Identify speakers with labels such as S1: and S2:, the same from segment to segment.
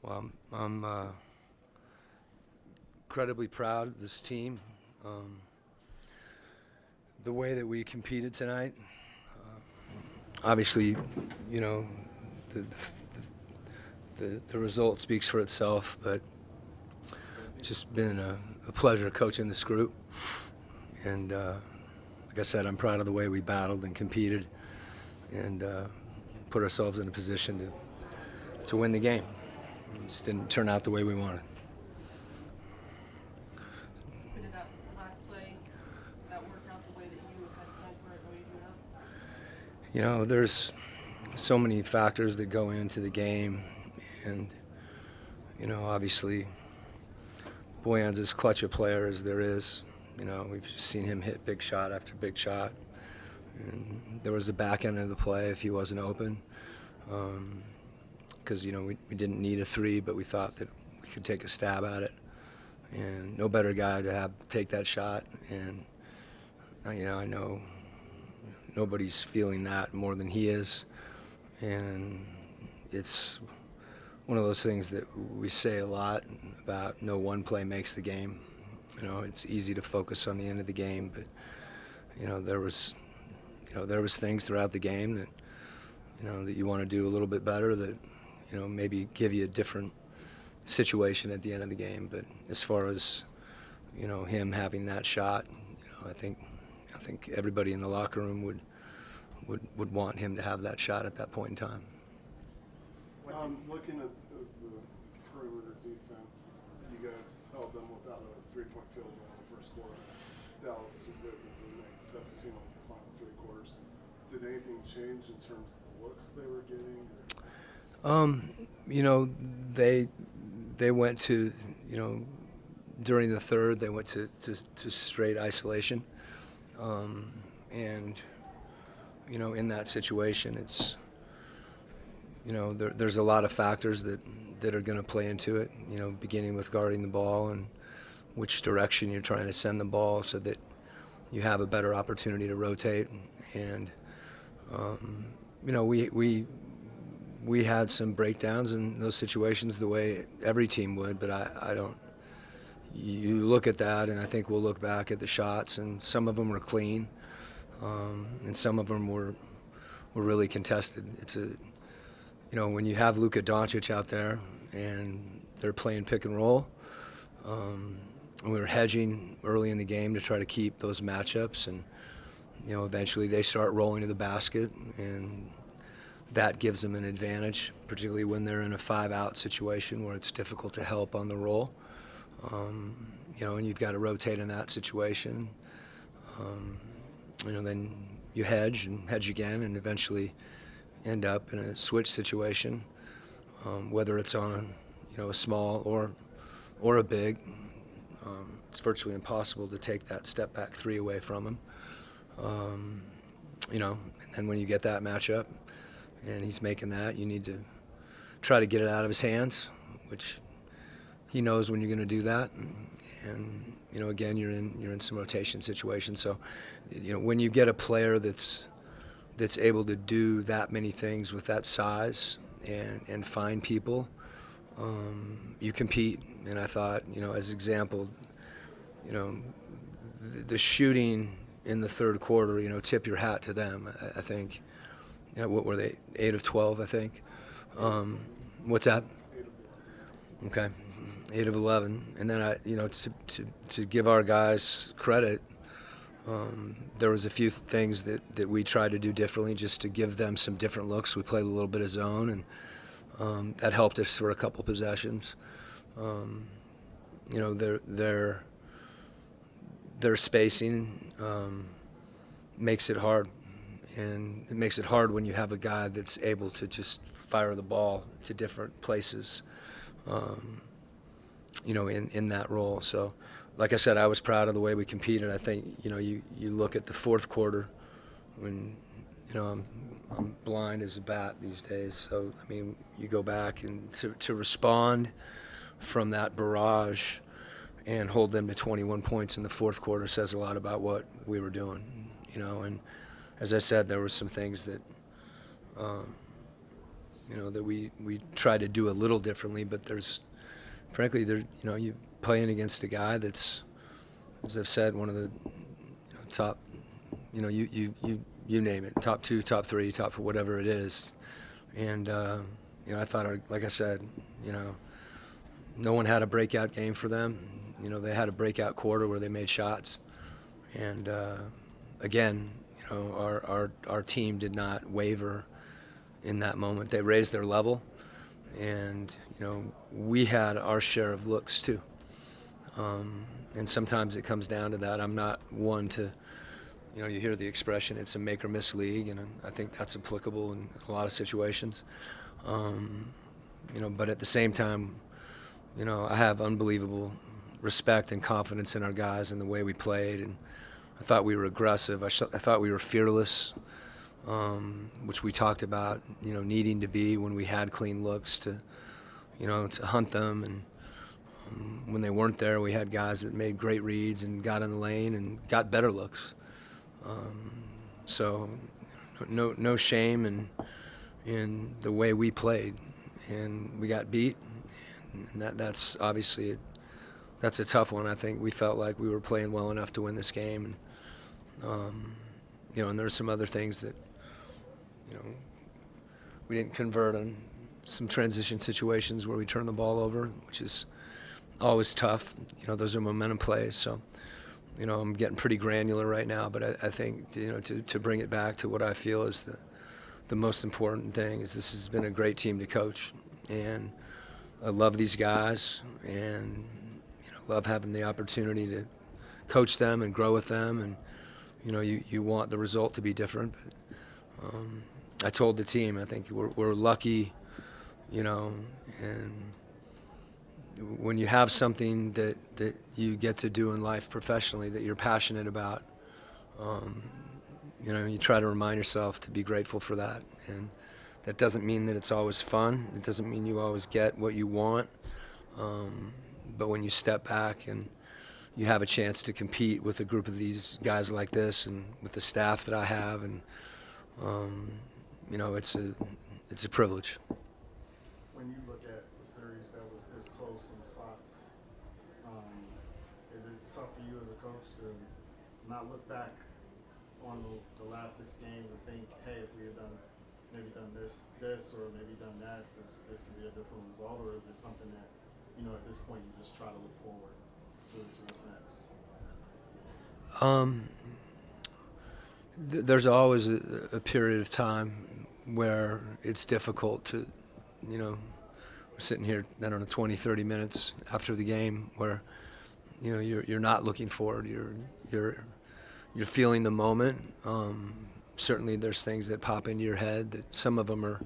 S1: Well, I'm incredibly proud of this team. The way that we competed tonight, obviously, you know, the, the result speaks for itself, but it's just been a pleasure coaching this group. And like I said, I'm proud of the way we battled and competed and put ourselves in a position to win the game. It just didn't turn out the way we wanted.
S2: Did that last play that worked out the way that you had planned for it, the way you do now?
S1: You know, there's so many factors that go into the game, and you know, obviously, Boyan's as clutch a player as there is. You know, we've seen him hit big shot after big shot. And there was the back end of the play if he wasn't open, because you know we didn't need a three, but we thought that we could take a stab at it. And no better guy to take that shot. And you know, I know nobody's feeling that more than he is. And it's one of those things that we say a lot about. No one play makes the game. You know, it's easy to focus on the end of the game, but you know there was things throughout the game that that you want to do a little bit better, that maybe give you a different situation at the end of the game. But as far as him having that shot, I think everybody in the locker room would want him to have that shot at that point in time.
S3: Looking at the perimeter defense, you guys held them without a three-point field goal in the first quarter. Dallas was able to make 17 on the final three quarters. Did anything change in terms of the looks they were getting?
S1: They went to, during the third, they went to straight isolation. And, in that situation, it's, there's a lot of factors that are going to play into it, beginning with guarding the ball and which direction you're trying to send the ball so that you have a better opportunity to rotate. And, we had some breakdowns in those situations the way every team would, but I don't. You look at that, and I think we'll look back at the shots, and some of them were clean, and some of them were really contested. It's when you have Luka Doncic out there and they're playing pick and roll, and we were hedging early in the game to try to keep those matchups, and eventually they start rolling to the basket, and that gives them an advantage, particularly when they're in a 5-out situation where it's difficult to help on the roll. And you've got to rotate in that situation. Then you hedge and hedge again, and eventually end up in a switch situation, whether it's on a small or a big. It's virtually impossible to take that step back three away from him. And then when you get that matchup and he's making that, you need to try to get it out of his hands, which he knows when you're going to do that. And again, you're in some rotation situations. So when you get a player that's able to do that many things with that size and find people, you compete. And I thought, as example, the shooting in the third quarter, tip your hat to them. I think, what were they, 8 of 12, I think? What's that?
S3: 8 of 11.
S1: Okay, 8 of 11. And then to give our guys credit, there was a few things that we tried to do differently just to give them some different looks. We played a little bit of zone, and that helped us for a couple possessions. Their spacing makes it hard, and it makes it hard when you have a guy that's able to just fire the ball to different places, in that role. So, like I said, I was proud of the way we competed. I think, you look at the fourth quarter when, I'm blind as a bat these days. So, I mean, you go back and to respond from that barrage and hold them to 21 points in the fourth quarter says a lot about what we were doing, and as I said, there were some things that, that we try to do a little differently. But frankly, you playing against a guy that's, as I've said, one of the top, you name it, top 2, top 3, top 4, whatever it is. And I thought, like I said, no one had a breakout game for them. They had a breakout quarter where they made shots. And again, our team did not waver in that moment. They raised their level, and we had our share of looks too. And sometimes it comes down to that. I'm not one to, you hear the expression, it's a make or miss league, and I think that's applicable in a lot of situations. But at the same time, I have unbelievable respect and confidence in our guys and the way we played, and I thought we were aggressive. I thought we were fearless, which we talked about, needing to be when we had clean looks to hunt them. And when they weren't there, we had guys that made great reads and got in the lane and got better looks. So no shame in the way we played, and we got beat, and that's obviously that's a tough one. I think we felt like we were playing well enough to win this game, and and there's some other things that we didn't convert on, some transition situations where we turned the ball over, which is always tough. Those are momentum plays. So I'm getting pretty granular right now, but I think to bring it back to what I feel is the most important thing is this has been a great team to coach, and I love these guys, and love having the opportunity to coach them and grow with them, and you want the result to be different. But I told the team, I think we're lucky, and when you have something that you get to do in life professionally that you're passionate about, you try to remind yourself to be grateful for that. And that doesn't mean that it's always fun. It doesn't mean you always get what you want. But when you step back and you have a chance to compete with a group of these guys like this, and with the staff that I have, and it's a privilege.
S3: When you look at the series that was this close in spots, is it tough for you as a coach to not look back on the last 6 games and think, hey, if we had done this, or maybe done that, this could be a different result? Or is it something that, at this point you just try to look forward to what's next?
S1: There's always a period of time where it's difficult to, we're sitting here, 20, 30 minutes after the game where, you're not looking forward. You're feeling the moment. Certainly there's things that pop into your head that some of them are,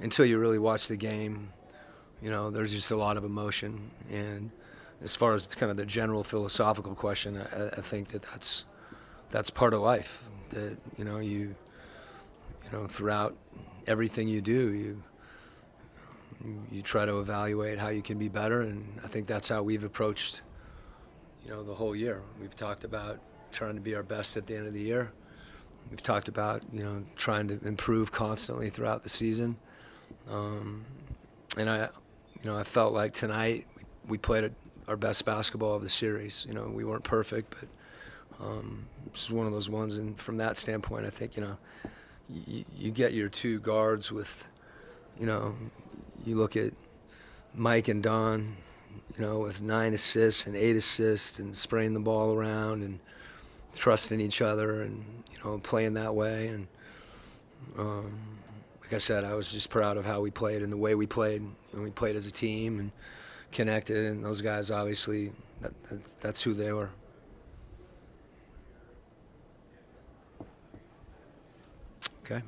S1: until you really watch the game, there's just a lot of emotion. And as far as kind of the general philosophical question, I think that's part of life. That you throughout everything you do, you try to evaluate how you can be better, and I think that's how we've approached the whole year. We've talked about trying to be our best at the end of the year. We've talked about trying to improve constantly throughout the season, and I felt like tonight we played our best basketball of the series. We weren't perfect, but this is one of those ones, and from that standpoint, I think you get your 2 guards with, you look at Mike and Don, with 9 assists and 8 assists, and spraying the ball around and trusting each other, and playing that way. And like I said, I was just proud of how we played and the way we played. We played as a team and connected, and those guys obviously that's who they were. Okay.